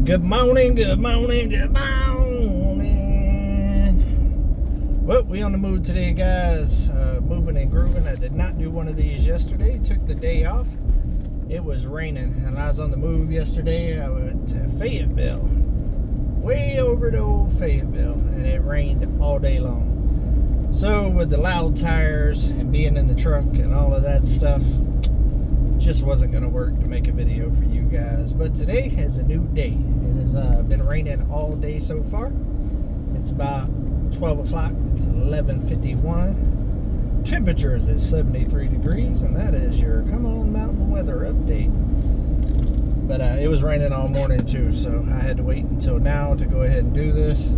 Good morning, good morning, good morning. Well, we on the move today, guys. Moving and grooving. I did not do one of these yesterday. Took the day off. It was raining, and I was on the move yesterday. I went to Fayetteville, way over to old Fayetteville, and it rained all day long. So with the loud tires and being in the truck and all of that stuff, just wasn't going to work to make a video for you guys. But today is a new day. It has been raining all day so far. It's about 12 o'clock. It's 11:51. Temperature is at 73 degrees, and that is your Come On Mountain weather update. But it was raining all morning too, so I had to wait until now to go ahead and do this.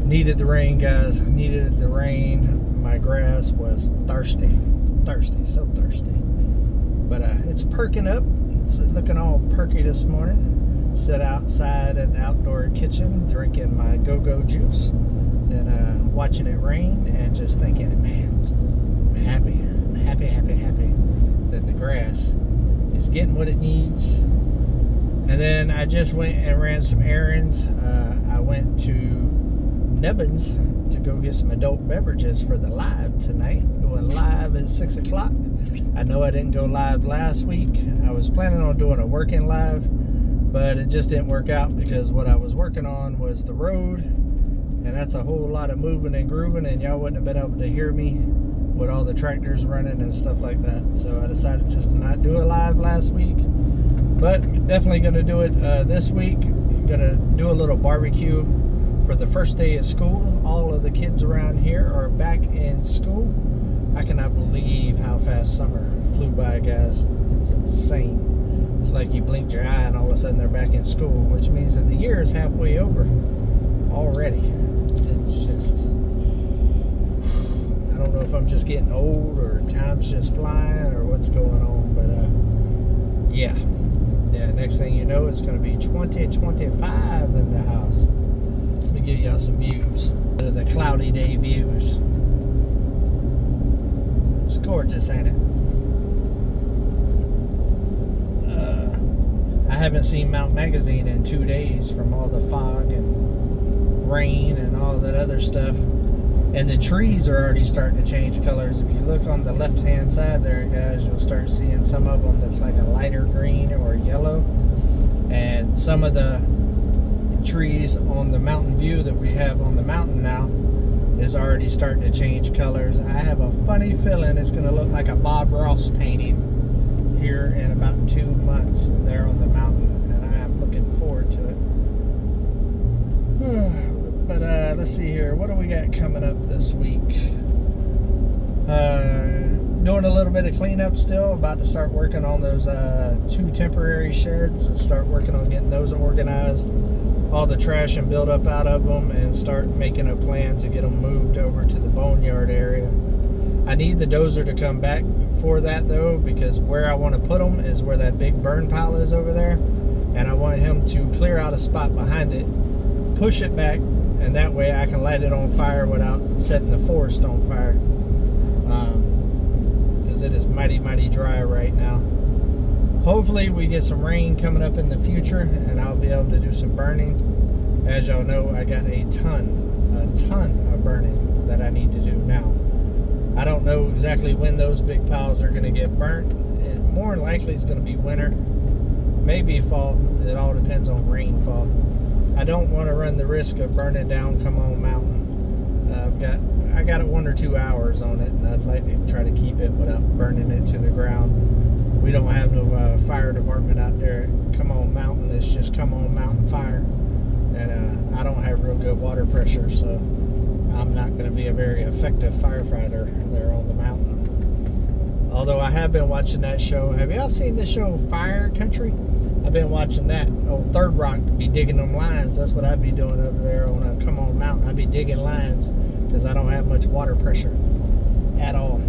Needed the rain, guys. Needed the rain. My grass was thirsty. Thirsty, so thirsty. But it's perking up. It's looking all perky this morning. Sit outside in the outdoor kitchen, drinking my go-go juice and watching it rain and just thinking, man, I'm happy that the grass is getting what it needs. And then I just went and ran some errands. I went to Nubbins to go get some adult beverages for the live tonight. Going live at 6 o'clock. I know I didn't go live last week. I was planning on doing a working live, but it just didn't work out because what I was working on was the road, and that's a whole lot of moving and grooving, and y'all wouldn't have been able to hear me with all the tractors running and stuff like that. So I decided just to not do a live last week, but definitely going to do it this week. Going to do a little barbecue for the first day of school. All of the kids around here are back in school. I cannot believe how fast summer flew by, guys. It's insane. It's like you blinked your eye and all of a sudden they're back in school, which means that the year is halfway over already. It's just, I don't know if I'm just getting old or time's just flying or what's going on, but yeah, next thing you know, it's going to be 2025 in the house. Let me give y'all some views. The cloudy day views. It's gorgeous, ain't it? I haven't seen Mount Magazine in 2 days from all the fog and rain and all that other stuff. And the trees are already starting to change colors. If you look on the left-hand side there, guys, you'll start seeing some of them that's like a lighter green or yellow. And some of the trees on the mountain view that we have on the mountain now is already starting to change colors. I have a funny feeling it's going to look like a Bob Ross painting here in about 2 months there on the mountain, and I am looking forward to it. But let's see here. What do we got coming up this week? Doing a little bit of cleanup still. About to start working on those 2 temporary sheds. Start working on getting those organized. All the trash and build up out of them, and start making a plan to get them moved over to the boneyard area. I need the dozer to come back for that though, because where I want to put them is where that big burn pile is over there, and I want him to clear out a spot behind it, push it back, and that way I can light it on fire without setting the forest on fire, because it is mighty dry right now. Hopefully we get some rain coming up in the future and I'll be able to do some burning. As y'all know, I got a ton of burning that I need to do now. I don't know exactly when those big piles are going to get burnt. It more than likely is going to be winter, maybe fall. It all depends on rainfall. I don't want to run the risk of burning down Come On Mountain. I got 1 or 2 hours on it, and I'd like to try to keep it without burning it to the ground. We don't have no fire department out there at Come On Mountain. It's just Come On Mountain Fire. And I don't have real good water pressure, so I'm not going to be a very effective firefighter there on the mountain. Although I have been watching that show. Have y'all seen the show Fire Country? I've been watching that. Old Third Rock be digging them lines. That's what I'd be doing over there on Come On Mountain. I'd be digging lines because I don't have much water pressure at all.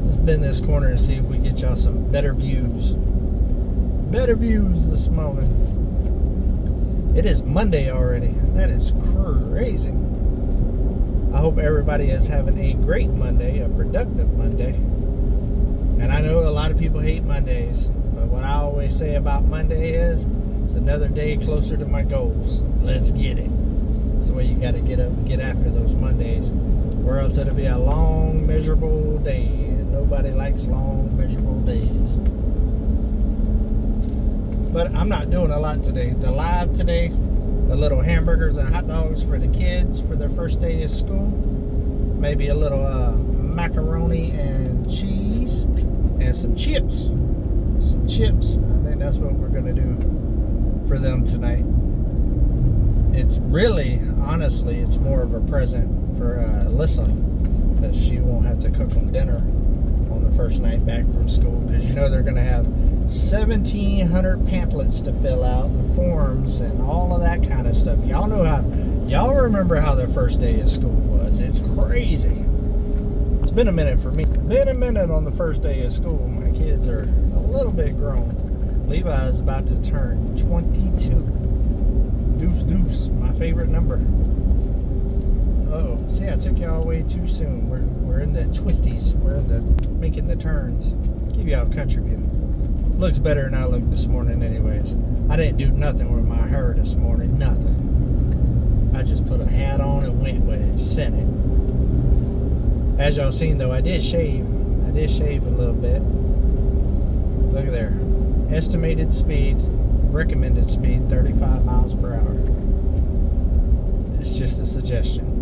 Let's bend this corner and see if we get y'all some better views. Better views this morning. It is Monday already. That is crazy. I hope everybody is having a great Monday, a productive Monday. And I know a lot of people hate Mondays, but what I always say about Monday is It's another day closer to my goals. Let's get it. That's the way you got to get up and get after those Mondays, or else it'll be a long, miserable day, and nobody likes long, miserable days. But I'm not doing a lot today. The live today, the little hamburgers and hot dogs for the kids for their first day of school. Maybe a little macaroni and cheese and some chips. Some chips. I think that's what we're going to do for them tonight. It's really, honestly, it's more of a present for Alyssa, because she won't have to cook them dinner on the first night back from school, because you know they're going to have 1,700 pamphlets to fill out, and forms and all of that kind of stuff. Y'all remember how their first day of school was. It's crazy. It's been a minute for me. Been a minute on the first day of school. My kids are a little bit grown. Levi is about to turn 22. Deuce, my favorite number. Uh-oh. See, I took y'all away too soon. We're in the twisties. We're in the making the turns. Give y'all a country view. Looks better than I looked this morning anyways. I didn't do nothing with my hair this morning. Nothing. I just put a hat on and went with it. Sent it. As y'all seen though, I did shave. I did shave a little bit. Look at there. Estimated speed. Recommended speed 35 miles per hour. It's just a suggestion.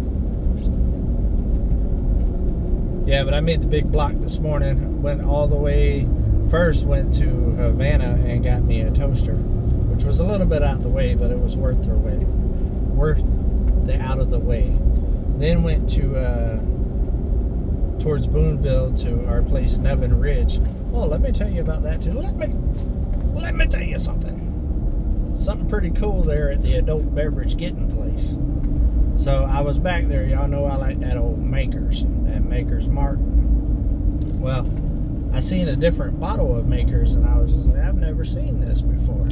Yeah, but I made the big block this morning. Went all the way. First went to Havana and got me a toaster, which was a little bit out of the way, but it was worth the out of the way. Then went to towards Boonville to our place Nubbin Ridge. Oh, let me tell you about that too. Let me tell you something. Something pretty cool there at the adult beverage getting place. So I was back there. Y'all know I like that old Makers, that Makers Mark. Well, I seen a different bottle of Makers, and I was just like, I've never seen this before.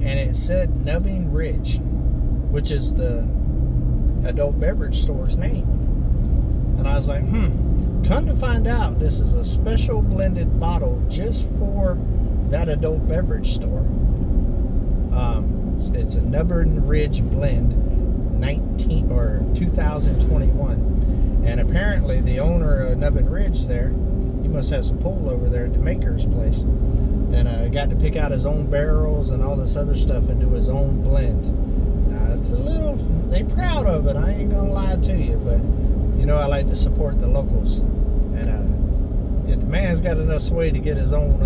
And it said Nubbin Ridge, which is the adult beverage store's name. And I was like, come to find out, this is a special blended bottle just for that adult beverage store. It's a Nubbin Ridge blend 2021. And apparently the owner of Nubbin Ridge there, he must have some pull over there at the Maker's place, and got to pick out his own barrels and all this other stuff and do his own blend. Now it's a little, they proud of it, I ain't gonna lie to you, but you know I like to support the locals, and if the man's got enough sway to get his own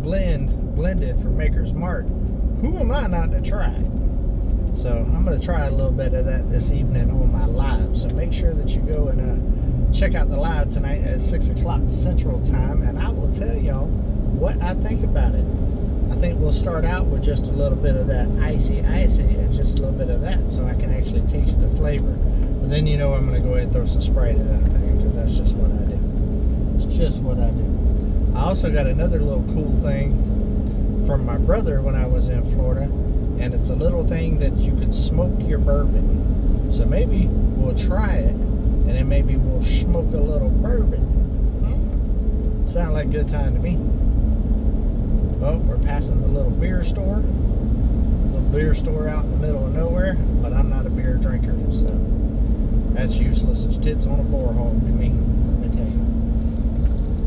blended for Maker's Mark, who am I not to try it? So I'm going to try a little bit of that this evening on my live. So make sure that you go and check out the live tonight at 6 o'clock Central Time, and I will tell y'all what I think about it. I think we'll start out with just a little bit of that icy and just a little bit of that so I can actually taste the flavor. But then you know I'm going to go ahead and throw some Sprite in that thing, because that's just what I do. It's just what I do. I also got another little cool thing from my brother when I was in Florida, and it's a little thing that you could smoke your bourbon. So maybe we'll try it, and then maybe we'll smoke a little bourbon. Sound like a good time to me. Well, we're passing the little beer store. Little beer store out in the middle of nowhere, but I'm not a beer drinker, so that's useless as tips on a borehole to me, let me tell you.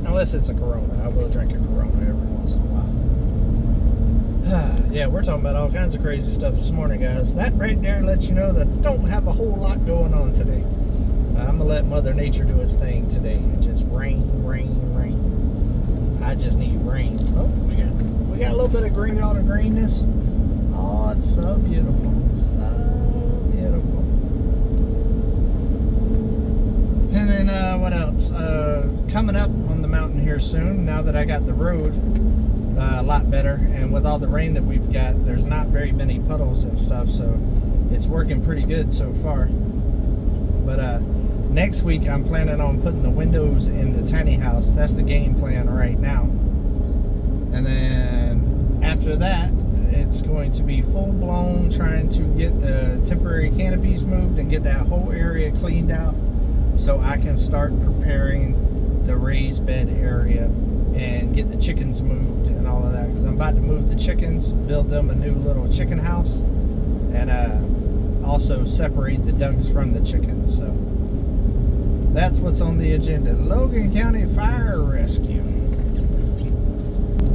Unless it's a Corona. I will drink a Corona every once in a while. Yeah, we're talking about all kinds of crazy stuff this morning, guys. That right there lets you know that I don't have a whole lot going on today. I'm going to let Mother Nature do its thing today. Just rain. I just need rain. Oh, we got a little bit of green on the greenness. Oh, it's so beautiful. So beautiful. And then what else? Coming up on the mountain here soon, now that I got the road a lot better, and with all the rain that we've got, there's not very many puddles and stuff, so it's working pretty good so far. But next week I'm planning on putting the windows in the tiny house. That's the game plan right now. And then after that, it's going to be full-blown trying to get the temporary canopies moved and get that whole area cleaned out so I can start preparing the raised bed area and get the chickens moved and all of that, because I'm about to move the chickens, build them a new little chicken house, and also separate the ducks from the chickens. So that's what's on the agenda. Logan County Fire Rescue.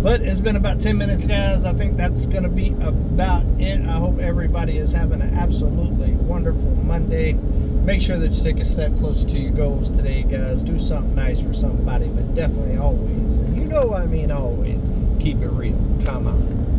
But it's been about 10 minutes, guys. I think that's going to be about it. I hope everybody is having an absolutely wonderful Monday. Make sure that you take a step closer to your goals today, guys. Do something nice for somebody, but definitely always, and you know what I mean always, keep it real. Come on.